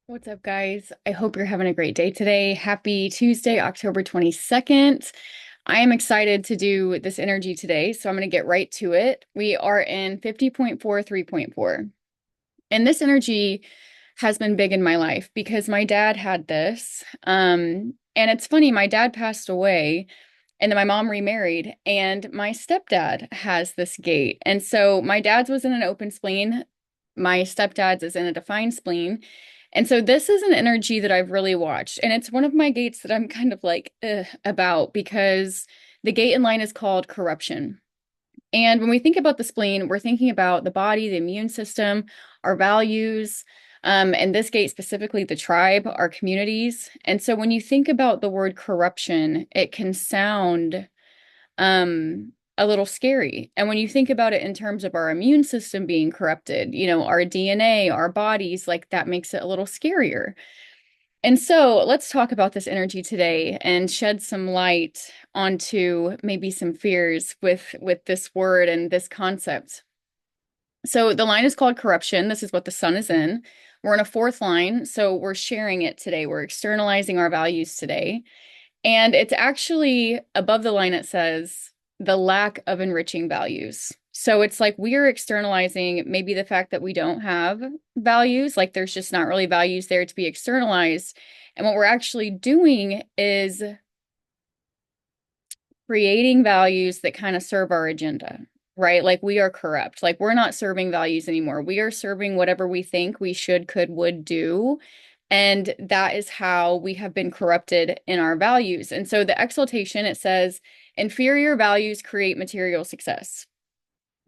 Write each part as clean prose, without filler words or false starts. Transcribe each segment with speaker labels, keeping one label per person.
Speaker 1: What's up, guys? I hope you're having a great day today. Happy Tuesday, October 22nd. I am excited to do this energy today, so I'm going to get right to it. We are in 50.4, 3.4. And this energy has been big in my life because my dad had this. And it's funny, my dad passed away and then my mom remarried, and my stepdad has this gate. And so my dad's was in an open spleen, my stepdad's is in a defined spleen. And so this is an energy that I've really watched. And it's one of my gates that I'm kind of like about because the gate in line is called corruption. And when we think about the spleen, we're thinking about the body, the immune system, our values, and this gate specifically, the tribe, our communities. And so when you think about the word corruption, it can sound a little scary. And when you think about it in terms of our immune system being corrupted, our DNA, our bodies, like that makes it a little scarier. And so let's talk about this energy today and shed some light onto maybe some fears with this word and this concept. So the line is called corruption. This is what the sun is in. We're in a fourth line, so we're sharing it today. We're externalizing our values today. And it's actually above the line, it says the lack of enriching values. So it's like we are externalizing maybe the fact that we don't have values, like there's just not really values there to be externalized. And what we're actually doing is creating values that kind of serve our agenda, right? Like we are corrupt. Like we're not serving values anymore. We are serving whatever we think we should, could, would do. And that is how we have been corrupted in our values. And so the exaltation, it says, inferior values create material success.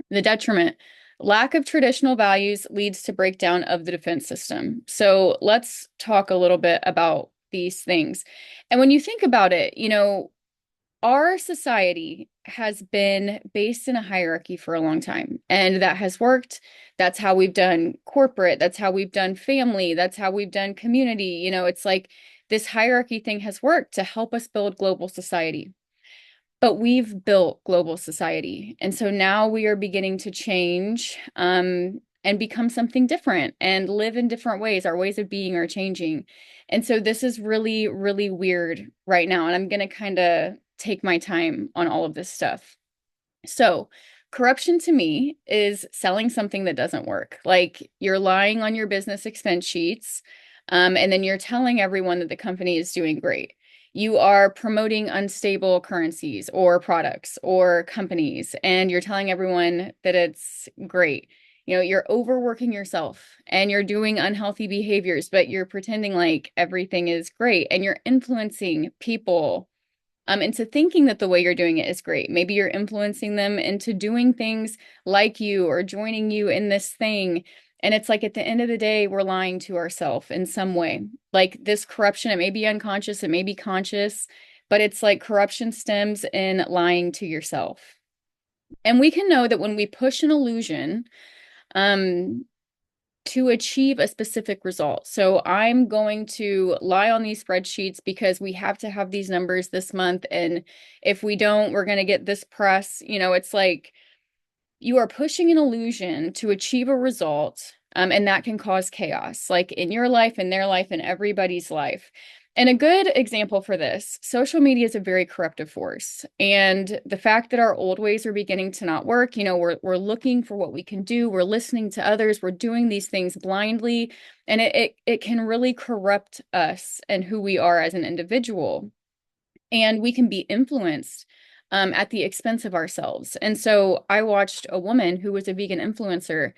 Speaker 1: The detriment, lack of traditional values leads to breakdown of the defense system. So let's talk a little bit about these things. And when you think about it, our society has been based in a hierarchy for a long time, and that has worked. That's how we've done corporate. That's how we've done family. That's how we've done community. It's like this hierarchy thing has worked to help us build global society. But we've built global society. And so now we are beginning to change and become something different and live in different ways. Our ways of being are changing. And so this is really, really weird right now. And I'm going to kind of take my time on all of this stuff. So, corruption to me is selling something that doesn't work. Like you're lying on your business expense sheets, and then you're telling everyone that the company is doing great. You are promoting unstable currencies or products or companies, and you're telling everyone that it's great. You're overworking yourself and you're doing unhealthy behaviors, but you're pretending like everything is great and you're influencing people into thinking that the way you're doing it is great. Maybe you're influencing them into doing things like you or joining you in this thing. And it's like at the end of the day, we're lying to ourselves in some way. Like this corruption, it may be unconscious, it may be conscious, but it's like corruption stems in lying to yourself. And we can know that when we push an illusion, um, to achieve a specific result. So I'm going to lie on these spreadsheets because we have to have these numbers this month. And if we don't, we're going to get this press. It's like you are pushing an illusion to achieve a result. And that can cause chaos, like in your life, in their life, in everybody's life. And a good example for this, social media is a very corruptive force. And the fact that our old ways are beginning to not work, we're looking for what we can do, we're listening to others, we're doing these things blindly, and it can really corrupt us and who we are as an individual. And we can be influenced at the expense of ourselves. And so I watched a woman who was a vegan influencer,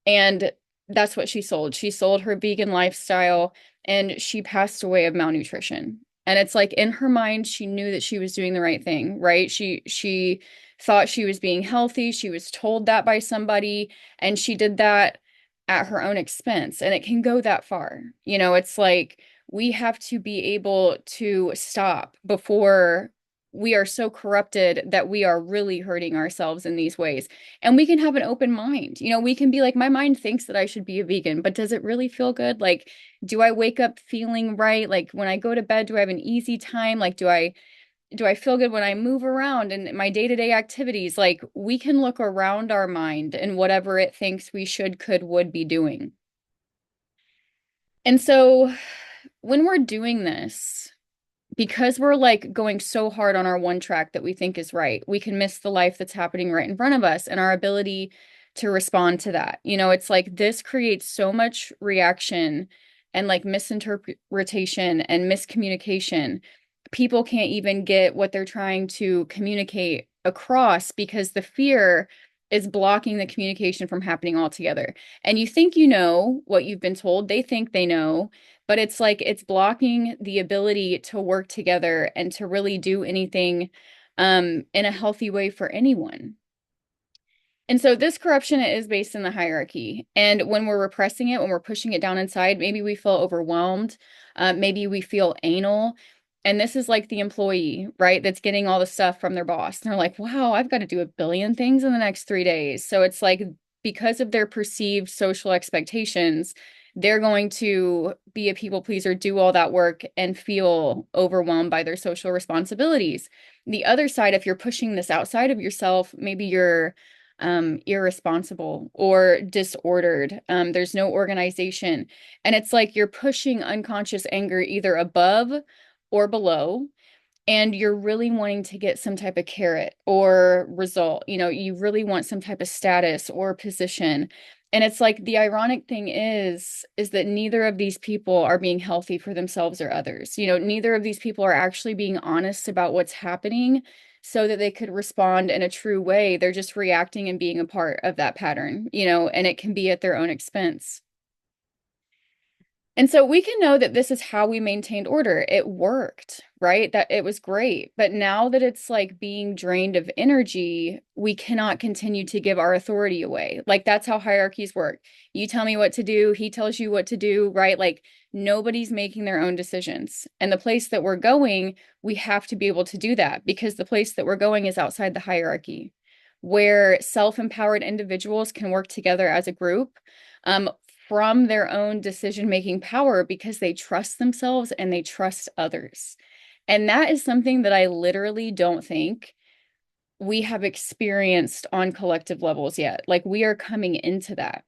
Speaker 1: and that's what she sold. She sold her vegan lifestyle and she passed away of malnutrition. And it's like in her mind, she knew that she was doing the right thing, right? She thought she was being healthy. She was told that by somebody, and she did that at her own expense. And it can go that far. It's like we have to be able to stop before we are so corrupted that we are really hurting ourselves in these ways. And we can have an open mind. We can be like, my mind thinks that I should be a vegan, but does it really feel good? Like, do I wake up feeling right? Like when I go to bed, do I have an easy time? Like, do I feel good when I move around in my day-to-day activities? Like we can look around our mind and whatever it thinks we should, could, would be doing. And so when we're doing this, because we're like going so hard on our one track that we think is right, we can miss the life that's happening right in front of us and our ability to respond to that. It's like this creates so much reaction and like misinterpretation and miscommunication. People can't even get what they're trying to communicate across because the fear is blocking the communication from happening altogether. And you think you know what you've been told, they think they know, but it's like it's blocking the ability to work together and to really do anything in a healthy way for anyone. And so this corruption is based in the hierarchy. And when we're repressing it, when we're pushing it down inside, maybe we feel overwhelmed, maybe we feel anal. And this is like the employee, right? That's getting all the stuff from their boss. And they're like, wow, I've got to do a billion things in the next 3 days. So it's like because of their perceived social expectations, they're going to be a people pleaser, do all that work, and feel overwhelmed by their social responsibilities. The other side, if you're pushing this outside of yourself, maybe you're irresponsible or disordered. There's no organization. And it's like you're pushing unconscious anger either above or below, and you're really wanting to get some type of carrot or result. You really want some type of status or position. And it's like the ironic thing is that neither of these people are being healthy for themselves or others. Neither of these people are actually being honest about what's happening so that they could respond in a true way. They're just reacting and being a part of that pattern, and it can be at their own expense. And so we can know that this is how we maintained order. It worked, right? That it was great. But now that it's like being drained of energy, we cannot continue to give our authority away. Like that's how hierarchies work. You tell me what to do, he tells you what to do, right? Like nobody's making their own decisions. And the place that we're going, we have to be able to do that because the place that we're going is outside the hierarchy, where self-empowered individuals can work together as a group. Um, from their own decision-making power because they trust themselves and they trust others. And that is something that I literally don't think we have experienced on collective levels yet. Like we are coming into that.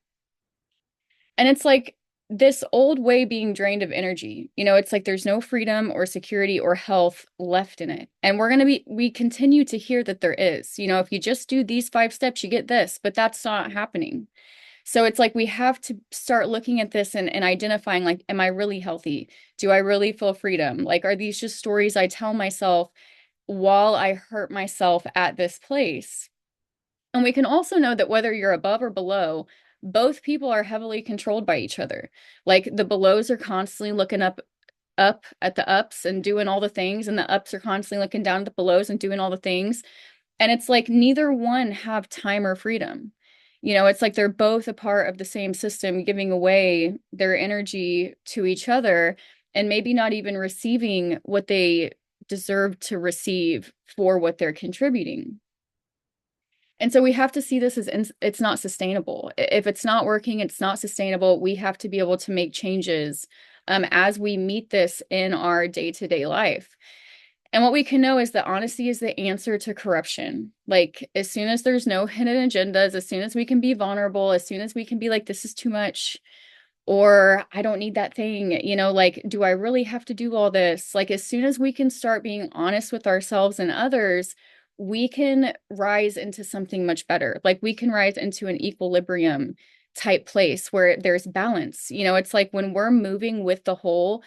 Speaker 1: And it's like this old way being drained of energy. It's like there's no freedom or security or health left in it. And we continue to hear that there is. If you just do these 5 steps, you get this, but that's not happening. So it's like we have to start looking at this and identifying like, am I really healthy? Do I really feel freedom? Like, are these just stories I tell myself while I hurt myself at this place? And we can also know that whether you're above or below, both people are heavily controlled by each other. Like the belows are constantly looking up at the ups and doing all the things, and the ups are constantly looking down at the belows and doing all the things. And it's like neither one have time or freedom. It's like they're both a part of the same system, giving away their energy to each other and maybe not even receiving what they deserve to receive for what they're contributing. And so we have to see this as it's not sustainable. If it's not working, it's not sustainable. We have to be able to make changes as we meet this in our day-to-day life. And what we can know is that honesty is the answer to corruption. Like, as soon as there's no hidden agendas, as soon as we can be vulnerable, as soon as we can be like, this is too much, or I don't need that thing, like, do I really have to do all this? Like, as soon as we can start being honest with ourselves and others, we can rise into something much better. Like, we can rise into an equilibrium type place where there's balance. It's like when we're moving with the whole,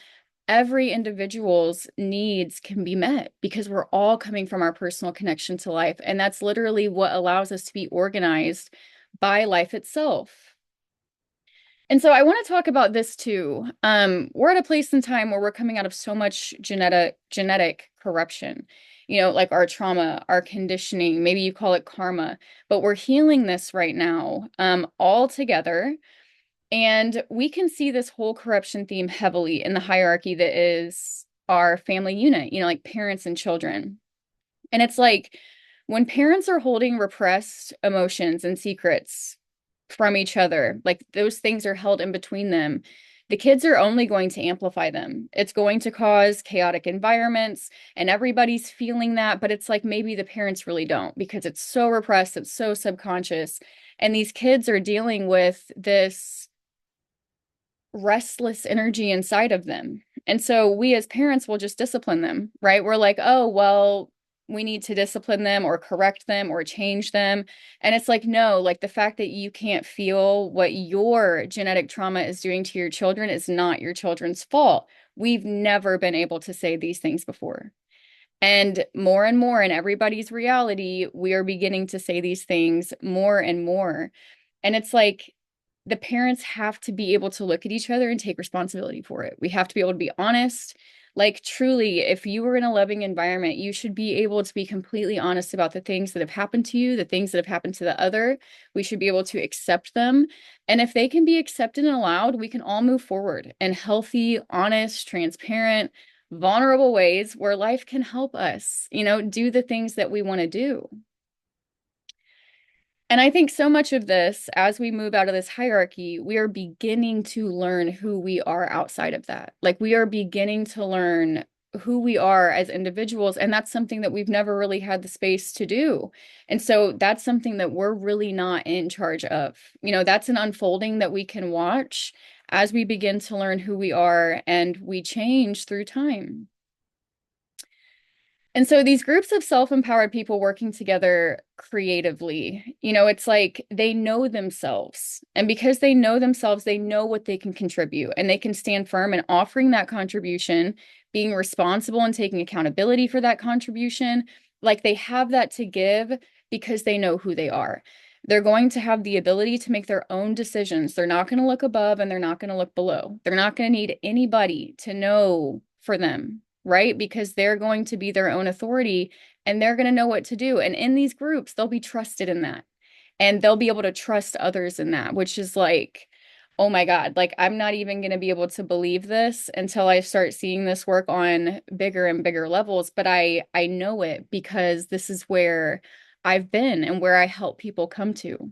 Speaker 1: every individual's needs can be met because we're all coming from our personal connection to life. And that's literally what allows us to be organized by life itself. And so I want to talk about this too. We're at a place in time where we're coming out of so much genetic corruption, like our trauma, our conditioning, maybe you call it karma, but we're healing this right now, all together. And we can see this whole corruption theme heavily in the hierarchy that is our family unit, like parents and children. And it's like when parents are holding repressed emotions and secrets from each other, like those things are held in between them, the kids are only going to amplify them. It's going to cause chaotic environments, and everybody's feeling that, but it's like maybe the parents really don't because it's so repressed, it's so subconscious. And these kids are dealing with this restless energy inside of them. And so we as parents will just discipline them, right? We're like, oh, well, we need to discipline them or correct them or change them. And it's like, no, like the fact that you can't feel what your genetic trauma is doing to your children is not your children's fault. We've never been able to say these things before. And more in everybody's reality, we are beginning to say these things more and more. And it's like the parents have to be able to look at each other and take responsibility for it. We have to be able to be honest. Like, truly, if you were in a loving environment, you should be able to be completely honest about the things that have happened to you, the things that have happened to the other. We should be able to accept them. And if they can be accepted and allowed, we can all move forward in healthy, honest, transparent, vulnerable ways where life can help us, do the things that we want to do. And I think so much of this, as we move out of this hierarchy, we are beginning to learn who we are outside of that. Like we are beginning to learn who we are as individuals. And that's something that we've never really had the space to do. And so that's something that we're really not in charge of. That's an unfolding that we can watch as we begin to learn who we are and we change through time. And so these groups of self-empowered people working together creatively, it's like they know themselves. And because they know themselves, they know what they can contribute and they can stand firm in offering that contribution, being responsible and taking accountability for that contribution. Like they have that to give because they know who they are. They're going to have the ability to make their own decisions. They're not going to look above and they're not going to look below. They're not going to need anybody to know for them, right? Because they're going to be their own authority and they're going to know what to do. And in these groups, they'll be trusted in that. And they'll be able to trust others in that, which is like, oh my God, like I'm not even going to be able to believe this until I start seeing this work on bigger and bigger levels. But I know it because this is where I've been and where I help people come to.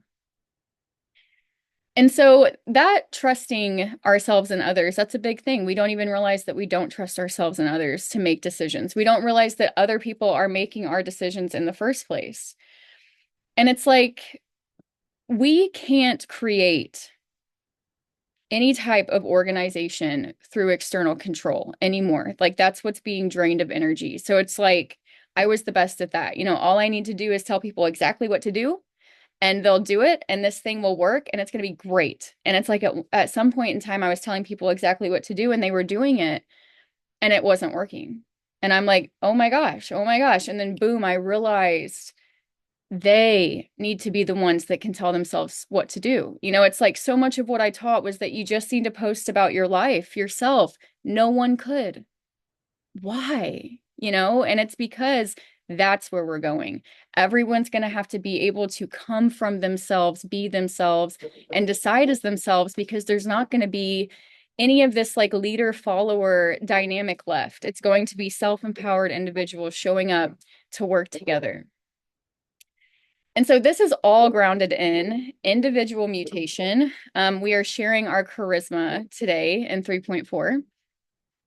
Speaker 1: And so that trusting ourselves and others, that's a big thing. We don't even realize that we don't trust ourselves and others to make decisions. We don't realize that other people are making our decisions in the first place. And it's like we can't create any type of organization through external control anymore. Like that's what's being drained of energy. So it's like I was the best at that. All I need to do is tell people exactly what to do and they'll do it and this thing will work and it's going to be great. And it's like at some point in time, I was telling people exactly what to do and they were doing it and it wasn't working. And I'm like, oh my gosh, oh my gosh. And then boom, I realized they need to be the ones that can tell themselves what to do. It's like so much of what I taught was that you just need to post about your life yourself. No one could. Why? And it's because that's where we're going. Everyone's going to have to be able to come from themselves, be themselves, and decide as themselves because there's not going to be any of this like leader follower dynamic left. It's going to be self-empowered individuals showing up to work together. And so this is all grounded in individual mutation. We are sharing our charisma today in 3.4.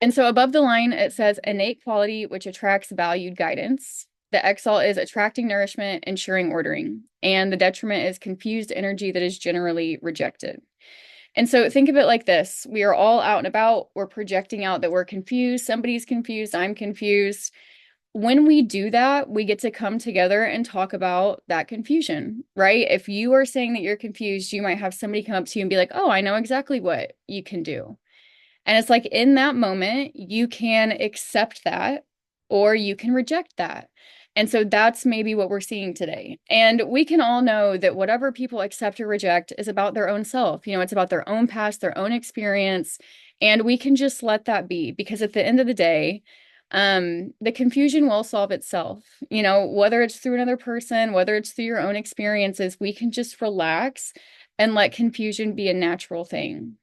Speaker 1: And so above the line, it says innate quality, which attracts valued guidance. The exalt is attracting nourishment, ensuring ordering. And the detriment is confused energy that is generally rejected. And so think of it like this. We are all out and about. We're projecting out that we're confused. Somebody's confused. I'm confused. When we do that, we get to come together and talk about that confusion, right? If you are saying that you're confused, you might have somebody come up to you and be like, oh, I know exactly what you can do. And it's like in that moment, you can accept that or you can reject that. And so that's maybe what we're seeing today. And we can all know that whatever people accept or reject is about their own self. It's about their own past, their own experience. And we can just let that be because at the end of the day, the confusion will solve itself. Whether it's through another person, whether it's through your own experiences, we can just relax and let confusion be a natural thing.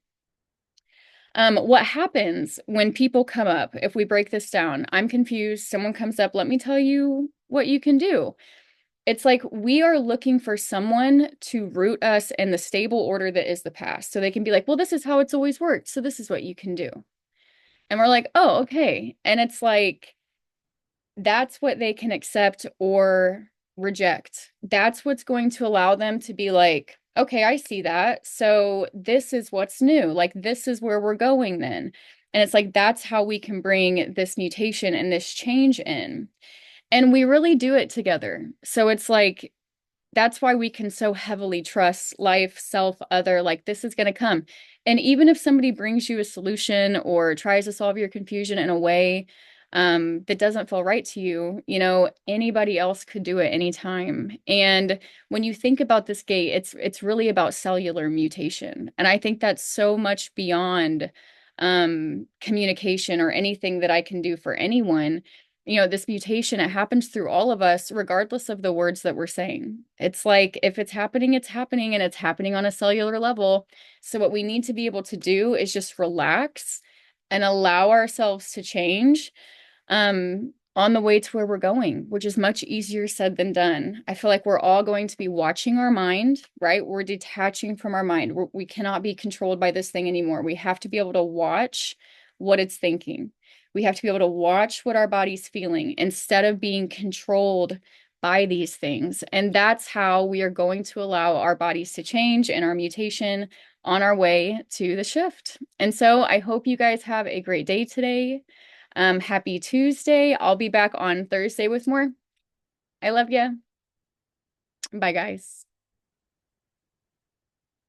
Speaker 1: What happens when people come up, if we break this down, I'm confused, someone comes up, let me tell you what you can do. It's like we are looking for someone to root us in the stable order that is the past. So they can be like, well, this is how it's always worked. So this is what you can do. And we're like, oh, okay. And it's like, that's what they can accept or reject. That's what's going to allow them to be like, okay, I see that. So this is what's new. Like this is where we're going then. And it's like that's how we can bring this mutation and this change in. And we really do it together. So it's like that's why we can so heavily trust life, self, other, like this is going to come. And even if somebody brings you a solution or tries to solve your confusion in a way that doesn't feel right to you, you know, anybody else could do it anytime. And when you think about this gate, it's really about cellular mutation. And I think that's so much beyond communication or anything that I can do for anyone. You know, this mutation, it happens through all of us, regardless of the words that we're saying. It's like if it's happening and it's happening on a cellular level. So, what we need to be able to do is just relax and allow ourselves to change on the way to where we're going, which is much easier said than done. I feel like we're all going to be watching our mind, right? We're detaching from our mind. We cannot be controlled by this thing anymore. We have to be able to watch what it's thinking. We have to be able to watch what our body's feeling instead of being controlled by these things. And that's how we are going to allow our bodies to change and our mutation on our way to the shift. And so I hope you guys have a great day today. Happy Tuesday. I'll be back on Thursday with more. I love you. Bye, guys.